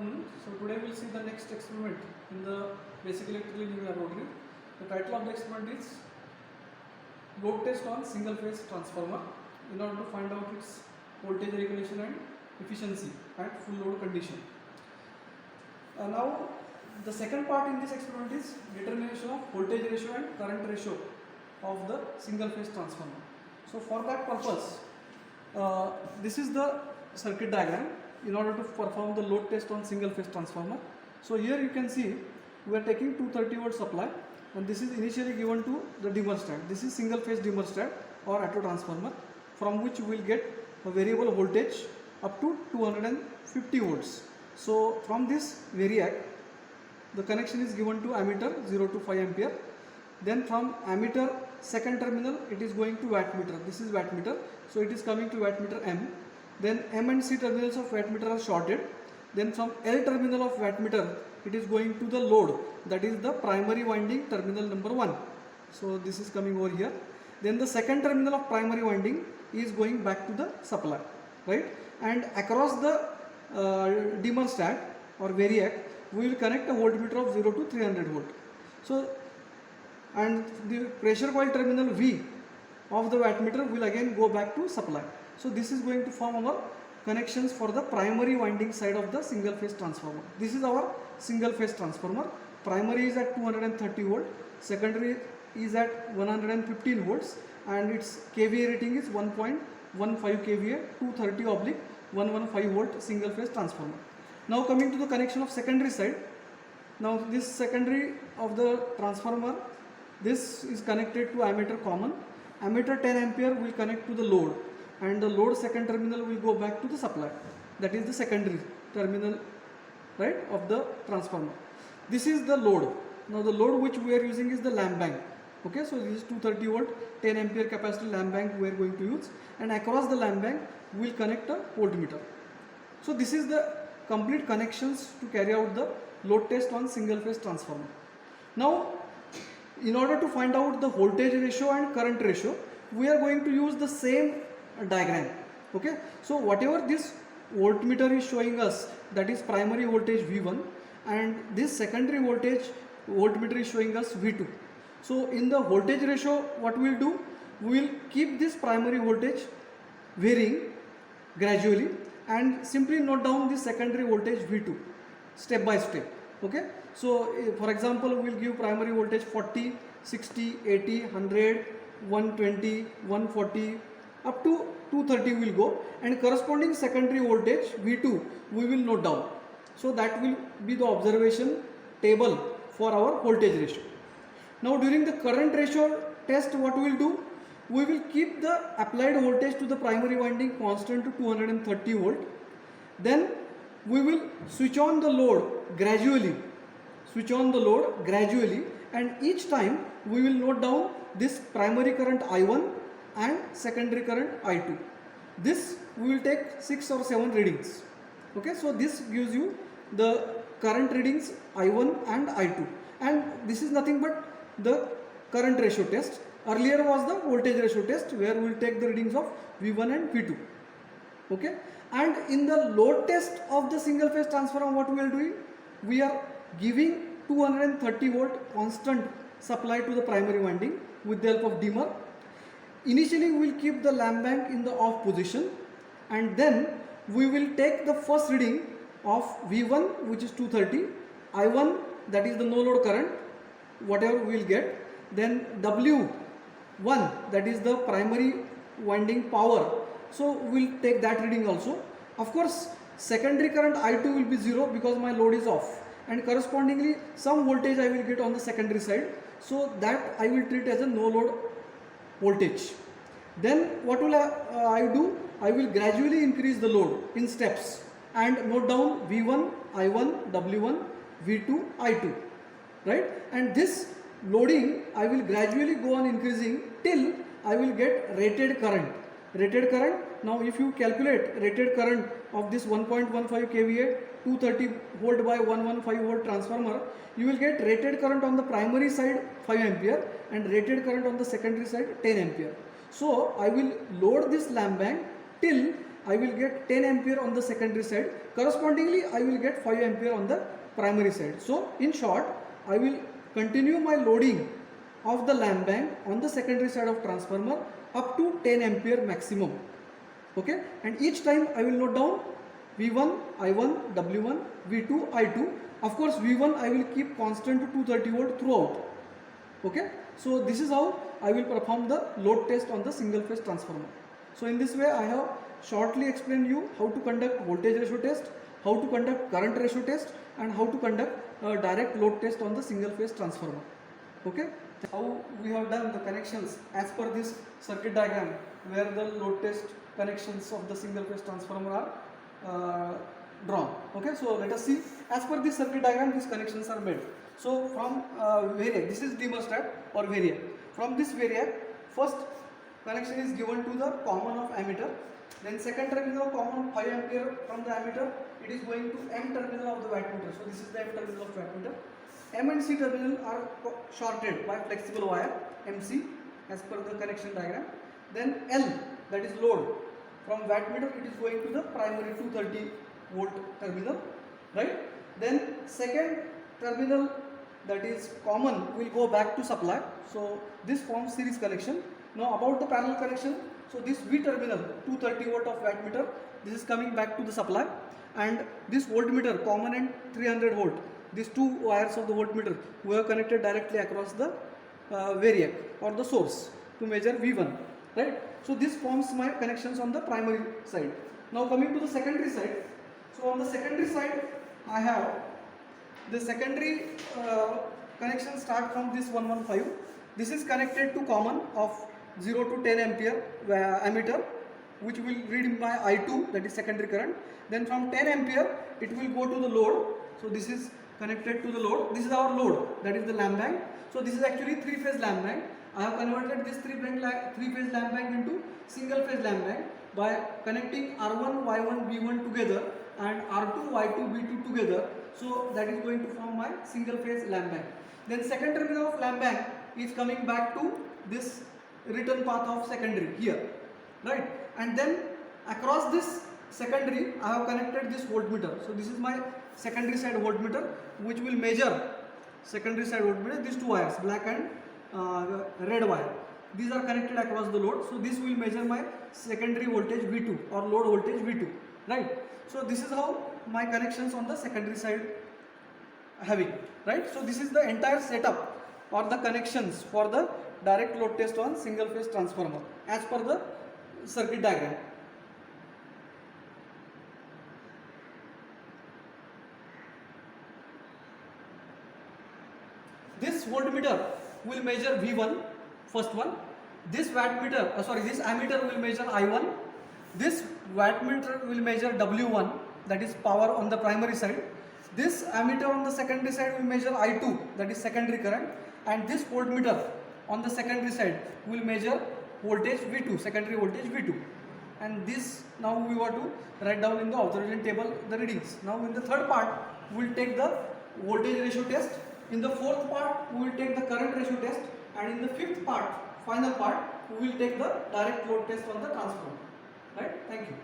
afternoon. So today we will see the next experiment in the basic electrical engineering laboratory. The title of the experiment is load test on single phase transformer in order to find out its voltage regulation and efficiency at full load condition. Now the second part in this experiment is determination of voltage ratio and current ratio of the single phase transformer. So for that purpose, this is the circuit diagram in order to perform the load test on single phase transformer. So here you can see we are taking 230 volt supply, and this is initially given to the dimmer-stat. This is single phase dimmer-stat or auto transformer, from which we will get a variable voltage up to 250 volts. So from this variac, the connection is given to ammeter 0 to 5 ampere. Then from ammeter second terminal it is going to wattmeter. This is wattmeter, so it is coming to wattmeter M. Then M and C terminals of wattmeter are shorted. Then from L terminal of wattmeter it is going to the load, that is the primary winding terminal number 1. So this is coming over here. Then the second terminal of primary winding is going back to the supply, right? And across the dimmer-stat or variac, we will connect a voltmeter of 0 to 300 volt. So, and the pressure coil terminal V of the wattmeter will again go back to supply. So this is going to form our connections for the primary winding side of the single phase transformer. This is our single phase transformer. Primary is at 230 volt, secondary is at 115 volts, and its kVA rating is 1.15 kVA, 230/115 volt single phase transformer. Now coming to the connection of secondary side. Now this secondary of the transformer, this is connected to ammeter common. Ammeter 10 ampere will connect to the load, and the load second terminal will go back to the supply. That is the secondary terminal, right, of the transformer. This is the load. Now the load which we are using is the lamp bank. Okay, so this is 230 volt 10 ampere capacitor lamp bank we are going to use, and across the lamp bank we will connect a voltmeter. So this is the complete connections to carry out the load test on single phase transformer. Now in order to find out the voltage ratio and current ratio, we are going to use the same diagram. Okay, so whatever this voltmeter is showing us, that is primary voltage V1, and this secondary voltmeter is showing us V2. So in the voltage ratio, what we will do, we will keep this primary voltage varying gradually and simply note down the secondary voltage V2 step by step. Okay, so for example, we will give primary voltage 40, 60, 80, 100, 120, 140, up to 230 will go, and corresponding secondary voltage V2 we will note down. So that will be the observation table for our voltage ratio. Now during the current ratio test, what we will do, we will keep the applied voltage to the primary winding constant to 230 volt. Then we will switch on the load gradually, and each time we will note down this primary current I1 and secondary current I2. This we will take 6 or 7 readings. Okay, so this gives you the current readings I1 and I2, and this is nothing but the current ratio test. Earlier was the voltage ratio test, where we will take the readings of V1 and V2. Okay, and in the load test of the single phase transformer, what we are doing, we are giving 230 volt constant supply to the primary winding with the help of dimmer. Initially we will keep the lamp bank in the off position, and then we will take the first reading of V1, which is 230, I1, that is the no load current, whatever we will get, then W1, that is the primary winding power, so we will take that reading also. Of course secondary current I2 will be 0 because my load is off, and correspondingly some voltage I will get on the secondary side, so that I will treat as a no load voltage. Then what will I do? I will gradually increase the load in steps and note down V1, I1, W1, V2, I2, right? And this loading I will gradually go on increasing till I will get rated current. Now if you calculate rated current of this 1.15 kVA 230 volt by 115 volt transformer, you will get rated current on the primary side 5 ampere and rated current on the secondary side 10 ampere. So I will load this lamp bank till I will get 10 ampere on the secondary side. Correspondingly, I will get 5 ampere on the primary side. So in short, I will continue my loading of the lamp bank on the secondary side of transformer up to 10 ampere maximum. Okay, and each time I will note down V1, I1, W1, V2, I2. Of course, V1 I will keep constant to 230 volt throughout. Okay, so this is how I will perform the load test on the single phase transformer. So in this way I have shortly explained you how to conduct voltage ratio test, how to conduct current ratio test, and how to conduct a direct load test on the single phase transformer. Okay, how we have done the connections as per this circuit diagram where the load test connections of the single phase transformer are drawn. Okay, so let us see. As per this circuit diagram, these connections are made. So from variac, this is thermostat or variac. From this variac, first connection is given to the common of ammeter. Then second terminal common 5 ampere from the ammeter, it is going to M terminal of the wattmeter. So this is the M terminal of wattmeter. M and C terminal are shorted by flexible wire MC as per the connection diagram. Then L, that is load, from wattmeter it is going to the primary 230 volt terminal, right? Then second terminal, that is common, will go back to supply. So this forms series connection. Now about the parallel connection, so this V terminal 230 volt of wattmeter, this is coming back to the supply, and this voltmeter common and 300 volt, these two wires of the voltmeter we have connected directly across the variac or the source to measure V1, right? So this forms my connections on the primary side. Now coming to the secondary side, so on the secondary side I have the secondary connection start from this 115. This is connected to common of 0 to 10 ampere ammeter, which will read my I2, that is secondary current. Then from 10 ampere it will go to the load. So this is connected to the load. This is our load, that is the lamp bank. So this is actually 3-phase lamp bank. I have converted this 3-phase lamp bank into single phase lamp bank by connecting R1, Y1, B1 together and R2, Y2, B2 together. So that is going to form my single phase lamp bank. Then second terminal of lamp bank is coming back to this return path of secondary here, right? And then across this secondary I have connected this voltmeter. So this is my secondary side voltmeter, which will measure secondary side voltmeter, these two wires, black and red wire. These are connected across the load. So this will measure my secondary voltage V2 or load voltage V2, right? So this is how my connections on the secondary side having, right? So this is the entire setup or the connections for the direct load test on single phase transformer as per the circuit diagram. This voltmeter will measure V1, first one. This wattmeter, this ammeter will measure I1. This wattmeter will measure W1, that is power on the primary side. This ammeter on the secondary side will measure I2, that is secondary current. And this voltmeter on the secondary side will measure voltage V2, secondary voltage V2. And this now we want to write down in the observation table the readings. Now in the third part we will take the voltage ratio test. In the fourth part we will take the current ratio test, and in the fifth part, final part, we will take the direct load test on the transformer. Right? Thank you.